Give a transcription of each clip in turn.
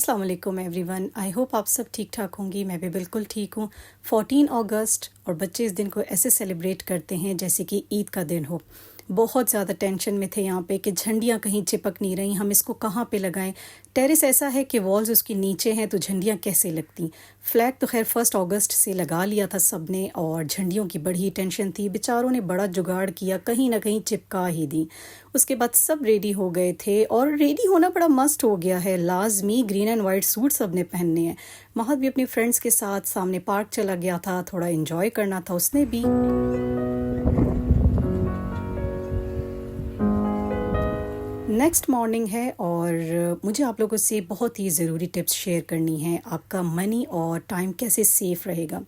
अस्सलाम वालेकुम everyone. I hope आप सब ठीक ठाक होंगी। मैं भी बिल्कुल ठीक हूँ। 14 अगस्त और बच्चे इस दिन को ऐसे सेलिब्रेट करते हैं जैसे कि ईद का दिन हो। बहुत ज़्यादा टेंशन में थे यहाँ पे कि झंडियाँ कहीं चिपक नहीं रही, हम इसको कहाँ पे लगाएं। टेरेस ऐसा है कि वॉल्स उसके नीचे हैं तो झंडियाँ कैसे लगती। फ्लैग तो खैर 1 अगस्त से लगा लिया था सब ने और झंडियों की बड़ी टेंशन थी। बेचारों ने बड़ा जुगाड़ किया, कहीं ना कहीं चिपका ही दी। उसके बाद सब रेडी हो गए थे और रेडी होना बड़ा मस्ट हो गया है। लाजमी ग्रीन एंड वाइट सूट सब ने पहनने हैं। महद भी अपने फ्रेंड्स के साथ सामने पार्क चला गया था, थोड़ा एंजॉय करना था उसने भी। नेक्स्ट मॉर्निंग है और मुझे आप लोगों से बहुत ही ज़रूरी टिप्स शेयर करनी है। आपका मनी और टाइम कैसे सेफ रहेगा।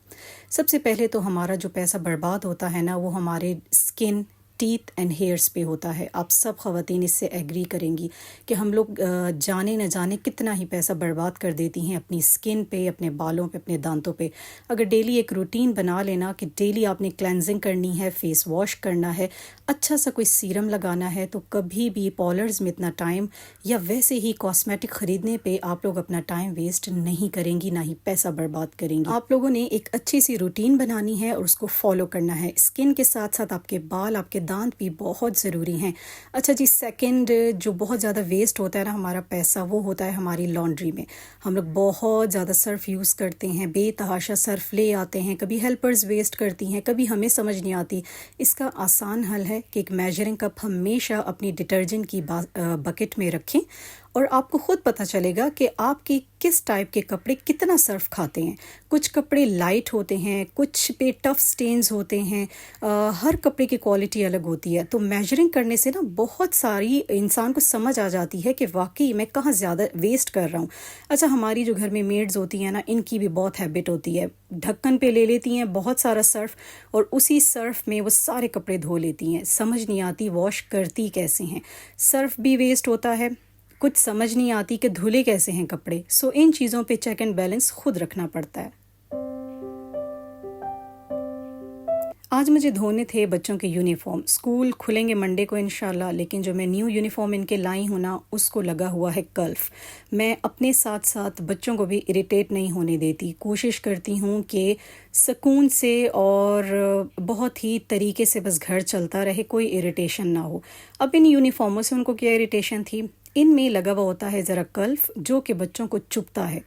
सबसे पहले तो हमारा जो पैसा बर्बाद होता है ना, वो हमारे स्किन, टीथ एंड हेयर्स पे होता है। आप सब ख़वातीन इससे एग्री करेंगी कि हम लोग जाने न जाने कितना ही पैसा बर्बाद कर देती हैं अपनी स्किन पे, अपने बालों पे, अपने दांतों पे। अगर डेली एक रूटीन बना लेना कि डेली आपने क्लेंजिंग करनी है, फेस वॉश करना है, अच्छा सा कोई सीरम लगाना है, तो कभी भी पार्लर्स में इतना टाइम या वैसे ही कॉस्मेटिक ख़रीदने पे आप लोग अपना टाइम वेस्ट नहीं करेंगी, ना ही पैसा बर्बाद करेंगी। आप लोगों ने एक अच्छी सी रूटीन बनानी है और उसको फॉलो करना है। स्किन के साथ साथ आपके बाल, आपके दांत भी बहुत ज़रूरी हैं। अच्छा जी, सेकंड जो बहुत ज़्यादा वेस्ट होता है ना हमारा पैसा, वो होता है हमारी लॉन्ड्री में। हम लोग बहुत ज़्यादा सर्फ़ यूज़ करते हैं, बेतहाशा सर्फ़ ले आते हैं, कभी हेल्पर्स वेस्ट करती हैं, कभी हमें समझ नहीं आती। इसका आसान हल है कि एक मेजरिंग कप हमेशा अपनी डिटर्जेंट की बकेट में रखें और आपको ख़ुद पता चलेगा कि आपके किस टाइप के कपड़े कितना सर्फ खाते हैं। कुछ कपड़े लाइट होते हैं, कुछ पे टफ स्टेन्स होते हैं। हर कपड़े की क्वालिटी अलग होती है। तो मेजरिंग करने से ना बहुत सारी इंसान को समझ आ जाती है कि वाकई मैं कहाँ ज़्यादा वेस्ट कर रहा हूँ। अच्छा, हमारी जो घर में मेड्स होती हैं ना, इनकी भी बहुत हैबिट होती है। ढक्कन पे ले लेती हैं बहुत सारा सर्फ और उसी सर्फ में वो सारे कपड़े धो लेती हैं। समझ नहीं आती वॉश करती कैसे हैं। सर्फ भी वेस्ट होता है, कुछ समझ नहीं आती कि धुले कैसे हैं कपड़े। सो इन चीज़ों पे चेक एंड बैलेंस खुद रखना पड़ता है। आज मुझे धोने थे बच्चों के यूनिफॉर्म। स्कूल खुलेंगे मंडे को इंशाल्लाह, लेकिन जो मैं न्यू यूनिफॉर्म इनके लाई हूँ ना, उसको लगा हुआ है कल्फ। मैं अपने साथ साथ बच्चों को भी इरिटेट नहीं होने देती। कोशिश करती हूँ कि सुकून से और बहुत ही तरीके से बस घर चलता रहे, कोई इरिटेशन ना हो। अब इन यूनिफॉर्मों से उनको क्या इरिटेशन थी, इनमें लगा हुआ होता है ज़रा कल्फ जो कि बच्चों को चुभता है।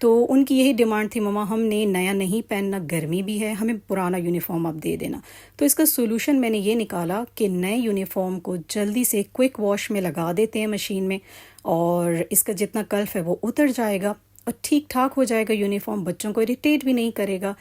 तो उनकी यही डिमांड थी, मम्मा हमने नया नहीं पहनना, गर्मी भी है, हमें पुराना यूनिफॉर्म आप दे देना। तो इसका सोल्यूशन मैंने ये निकाला कि नए यूनिफॉर्म को जल्दी से क्विक वॉश में लगा देते हैं मशीन में और इसका जितना कल्फ है वो उतर जाएगा और ठीक ठाक हो जाएगा यूनिफॉर्म। बच्चों को इरिटेट भी नहीं करेगा।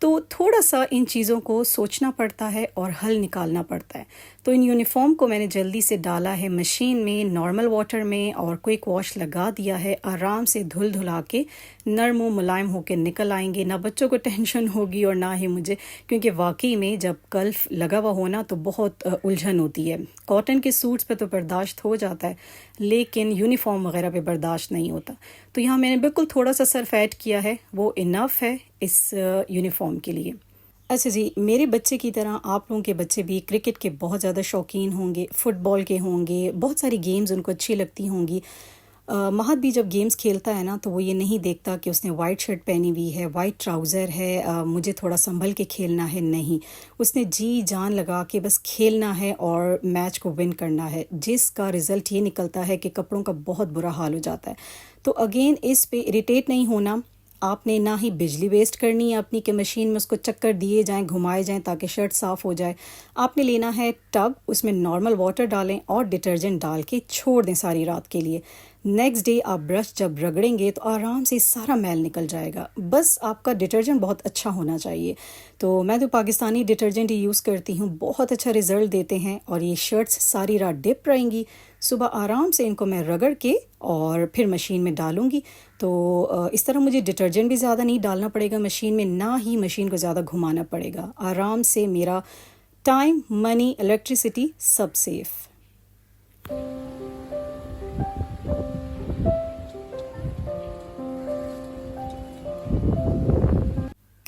तो थोड़ा सा इन चीज़ों को सोचना पड़ता है और हल निकालना पड़ता है। तो इन यूनिफॉर्म को मैंने जल्दी से डाला है मशीन में, नॉर्मल वाटर में, और क्विक वॉश लगा दिया है। आराम से धुल धुला के नरम व मुलायम होकर निकल आएंगे। ना बच्चों को टेंशन होगी और ना ही मुझे, क्योंकि वाकई में जब कल्फ लगा हुआ होना तो बहुत उलझन होती है। कॉटन के सूट्स पे तो बर्दाश्त हो जाता है, लेकिन यूनिफॉर्म वगैरह पे बर्दाश्त नहीं होता। तो यहाँ मैंने बिल्कुल थोड़ा सा सर्फ ऐड किया है, वो इनफ है इस यूनिफॉर्म के लिए। अच्छा जी, मेरे बच्चे की तरह आप लोगों के बच्चे भी क्रिकेट के बहुत ज़्यादा शौकीन होंगे, फुटबॉल के होंगे, बहुत सारी गेम्स उनको अच्छी लगती होंगी। महद भी जब गेम्स खेलता है ना, तो वो ये नहीं देखता कि उसने वाइट शर्ट पहनी हुई है, वाइट ट्राउज़र है, मुझे थोड़ा संभल के खेलना है। नहीं, उसने जी जान लगा के बस खेलना है और मैच को विन करना है, जिसका रिज़ल्ट ये निकलता है कि कपड़ों का बहुत बुरा हाल हो जाता है। तो अगेन इस पे इरिटेट नहीं होना। आपने ना ही बिजली वेस्ट करनी है अपनी, कि मशीन में उसको चक्कर दिए जाएं, घुमाए जाएं ताकि शर्ट साफ़ हो जाए। आपने लेना है टब, उसमें नॉर्मल वाटर डालें और डिटर्जेंट डाल के छोड़ दें सारी रात के लिए। नेक्स्ट डे आप ब्रश जब रगड़ेंगे तो आराम से सारा मैल निकल जाएगा। बस आपका डिटर्जेंट बहुत अच्छा होना चाहिए। तो मैं तो पाकिस्तानी डिटर्जेंट ही यूज़ करती हूँ, बहुत अच्छा रिज़ल्ट देते हैं और ये शर्ट्स सारी रात डिप रहेंगी। सुबह आराम से इनको मैं रगड़ के और फिर मशीन में डालूँगी। तो इस तरह मुझे डिटर्जेंट भी ज़्यादा नहीं डालना पड़ेगा मशीन में, ना ही मशीन को ज़्यादा घुमाना पड़ेगा। आराम से मेरा टाइम, मनी, इलेक्ट्रिसिटी सब सेफ़।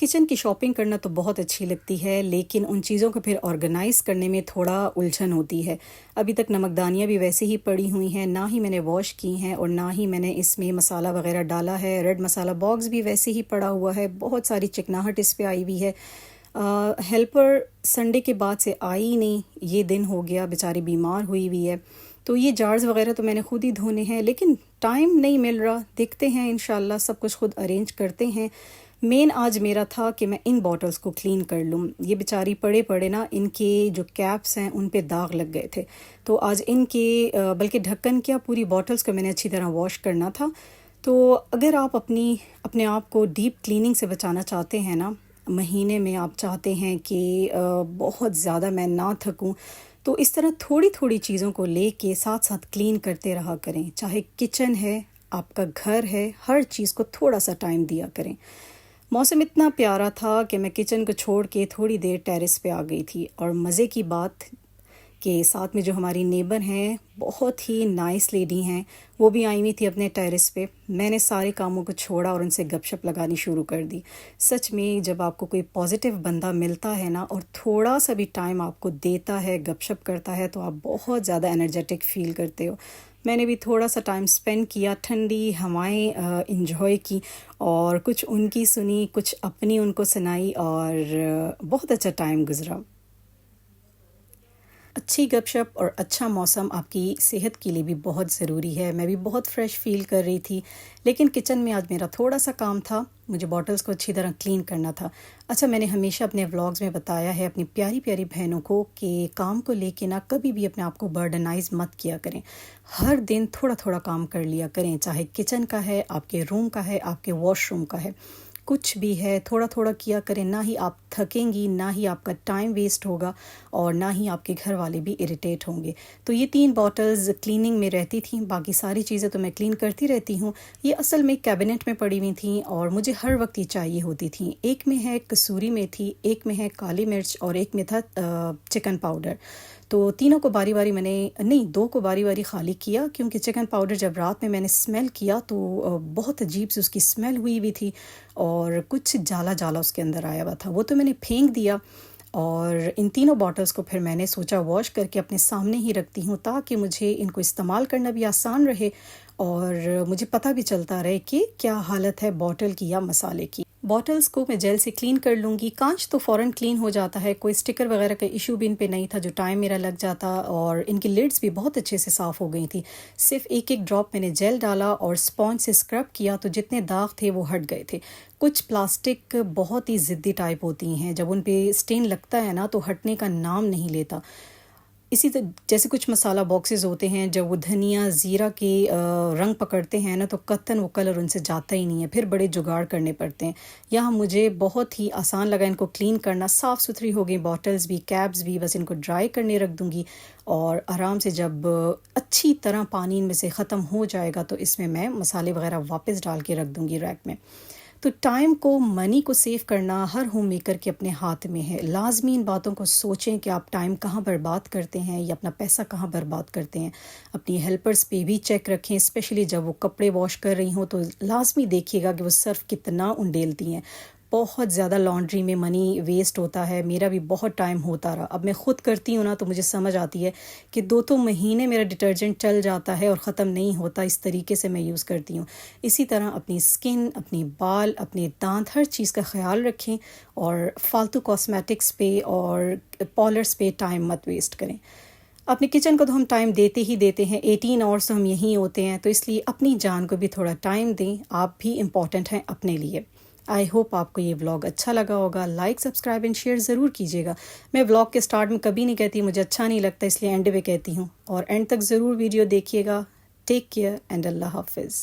کچن کی شاپنگ کرنا تو بہت اچھی لگتی ہے، لیکن ان چیزوں کو پھر آرگنائز کرنے میں تھوڑا الجھن ہوتی ہے۔ ابھی تک نمکدانیاں بھی ویسے ہی پڑی ہوئی ہیں، نہ ہی میں نے واش کی ہیں اور نہ ہی میں نے اس میں مسالہ وغیرہ ڈالا ہے۔ ریڈ مسالہ باکس بھی ویسے ہی پڑا ہوا ہے، بہت ساری چکناہٹ اس پہ آئی ہوئی ہے۔ ہیلپر سنڈے کے بعد سے آئی نہیں، یہ دن ہو گیا، بیچاری بیمار ہوئی ہوئی ہے، تو یہ جارز وغیرہ تو میں نے خود ہی دھونے ہیں، لیکن ٹائم نہیں مل رہا۔ دیکھتے ہیں انشاءاللہ سب کچھ خود ارینج کرتے ہیں۔ مین آج میرا تھا کہ میں ان بوٹلز کو کلین کر لوں۔ یہ بیچاری پڑے پڑے نا، ان کے جو کیپس ہیں ان پہ داغ لگ گئے تھے، تو آج ان کے بلکہ ڈھکن کیا پوری بوٹلز کو میں نے اچھی طرح واش کرنا تھا۔ تو اگر آپ اپنے آپ کو ڈیپ کلیننگ سے بچانا چاہتے ہیں نا، مہینے میں آپ چاہتے ہیں کہ بہت زیادہ میں نہ تھکوں، تو اس طرح تھوڑی تھوڑی چیزوں کو لے کے ساتھ ساتھ کلین کرتے رہا کریں۔ چاہے کچن ہے، آپ کا گھر ہے، ہر چیز کو تھوڑا سا ٹائم دیا کریں۔ موسم اتنا پیارا تھا کہ میں کچن کو چھوڑ کے تھوڑی دیر ٹیرس پہ آ گئی تھی، اور مزے کی بات کہ ساتھ میں جو ہماری نیبر ہیں، بہت ہی نائس لیڈی ہیں، وہ بھی آئی ہوئی تھی اپنے ٹیرس پہ۔ میں نے سارے کاموں کو چھوڑا اور ان سے گپ شپ لگانی شروع کر دی۔ سچ میں جب آپ کو کوئی پازیٹیو بندہ ملتا ہے نا اور تھوڑا سا بھی ٹائم آپ کو دیتا ہے، گپ شپ کرتا ہے، تو آپ بہت زیادہ انرجیٹک فیل کرتے ہو۔ میں نے بھی تھوڑا سا ٹائم سپینڈ کیا، ٹھنڈی ہوائیں انجوائے کی، اور کچھ ان کی سنی، کچھ اپنی ان کو سنائی، اور بہت اچھا ٹائم گزرا۔ اچھی گپ شپ اور اچھا موسم آپ کی صحت کے لیے بھی بہت ضروری ہے۔ میں بھی بہت فریش فیل کر رہی تھی، لیکن کچن میں آج میرا تھوڑا سا کام تھا، مجھے بوٹلز کو اچھی طرح کلین کرنا تھا۔ اچھا، میں نے ہمیشہ اپنے ولاگز میں بتایا ہے اپنی پیاری پیاری بہنوں کو کہ کام کو لے کے نہ کبھی بھی اپنے آپ کو برڈنائز مت کیا کریں۔ ہر دن تھوڑا تھوڑا کام کر لیا کریں، چاہے کچن کا ہے، آپ کے روم کا ہے، آپ کے واش روم کا ہے، کچھ بھی ہے، تھوڑا تھوڑا کیا کریں۔ نہ ہی آپ تھکیں گی، نہ ہی آپ کا ٹائم ویسٹ ہوگا، اور نہ ہی آپ کے گھر والے بھی اریٹیٹ ہوں گے۔ تو یہ 3 بوٹلز کلیننگ میں رہتی تھیں، باقی ساری چیزیں تو میں کلین کرتی رہتی ہوں۔ یہ اصل میں کیبنٹ میں پڑی ہوئی تھیں اور مجھے ہر وقت یہ چاہیے ہوتی تھیں۔ ایک میں ہے کسوری میتھی، ایک میں ہے کالی مرچ، اور ایک میں تھا چکن پاؤڈر۔ تو تینوں کو باری باری دو کو باری باری خالی کیا، کیونکہ چکن پاؤڈر جب رات میں نے اسمیل کیا تو بہت عجیب سی اس کی اسمیل ہوئی ہوئی تھی، اور کچھ جالا جالا اس کے اندر آیا ہوا تھا، وہ تو میں نے پھینک دیا۔ اور ان تینوں باٹلز کو پھر میں نے سوچا واش کر کے اپنے سامنے ہی رکھتی ہوں، تاکہ مجھے ان کو استعمال کرنا بھی آسان رہے، اور مجھے پتہ بھی چلتا رہے کہ کیا حالت ہے باٹل کی یا مسالے کی۔ باٹلز کو میں جیل سے کلین کر لوں گی، کانچ تو فوراً کلین ہو جاتا ہے، کوئی سٹیکر وغیرہ کا ایشو بھی ان پہ نہیں تھا جو ٹائم میرا لگ جاتا، اور ان کی لیڈز بھی بہت اچھے سے صاف ہو گئی تھی۔ صرف ایک ڈراپ میں نے جیل ڈالا اور اسپونج سے اسکرب کیا تو جتنے داغ تھے وہ ہٹ گئے تھے۔ کچھ پلاسٹک بہت ہی ضدی ٹائپ ہوتی ہیں، جب ان پہ اسٹین لگتا ہے نا تو ہٹنے کا نام نہیں لیتا۔ اسی طرح جیسے کچھ مسالہ باکسز ہوتے ہیں، جب وہ دھنیا زیرہ کے رنگ پکڑتے ہیں نا تو قطعاً وہ کلر ان سے جاتا ہی نہیں ہے، پھر بڑے جگاڑ کرنے پڑتے ہیں۔ یہاں مجھے بہت ہی آسان لگا ان کو کلین کرنا، صاف ستھری ہو گئی باٹلز بھی، کیپس بھی، بس ان کو ڈرائی کرنے رکھ دوں گی، اور آرام سے جب اچھی طرح پانی ان میں سے ختم ہو جائے گا تو اس میں مسالے وغیرہ واپس ڈال کے رکھ دوں گی ریک میں۔ تو ٹائم کو، منی کو سیو کرنا ہر ہوم میکر کے اپنے ہاتھ میں ہے۔ لازمی ان باتوں کو سوچیں کہ آپ ٹائم کہاں برباد کرتے ہیں یا اپنا پیسہ کہاں برباد کرتے ہیں۔ اپنی ہیلپرز پہ بھی چیک رکھیں، اسپیشلی جب وہ کپڑے واش کر رہی ہوں تو لازمی دیکھیے گا کہ وہ صرف کتنا انڈیلتی ہیں۔ بہت زیادہ لانڈری میں منی ویسٹ ہوتا ہے، میرا بھی بہت ٹائم ہوتا رہا۔ اب میں خود کرتی ہوں نا تو مجھے سمجھ آتی ہے کہ 2 مہینے میرا ڈٹرجنٹ چل جاتا ہے اور ختم نہیں ہوتا، اس طریقے سے میں یوز کرتی ہوں۔ اسی طرح اپنی سکن، اپنی بال، اپنے دانت، ہر چیز کا خیال رکھیں، اور فالتو کاسمیٹکس پہ اور پالرز پہ ٹائم مت ویسٹ کریں۔ اپنے کچن کو تو ہم ٹائم دیتے ہی دیتے ہیں، 18 آورس تو ہم یہیں ہوتے ہیں، تو اس لیے اپنی جان کو بھی تھوڑا ٹائم دیں، آپ بھی امپورٹنٹ ہیں اپنے لیے۔ آئی ہوپ آپ کو یہ ولاگ اچھا لگا ہوگا، لائک، سبسکرائب اینڈ شیئر ضرور کیجیے گا۔ میں ولاگ کے سٹارٹ میں کبھی نہیں کہتی مجھے اچھا نہیں لگتا، اس لیے اینڈ پہ کہتی ہوں، اور اینڈ تک ضرور ویڈیو دیکھیے گا۔ ٹیک کیئر اینڈ اللہ حافظ۔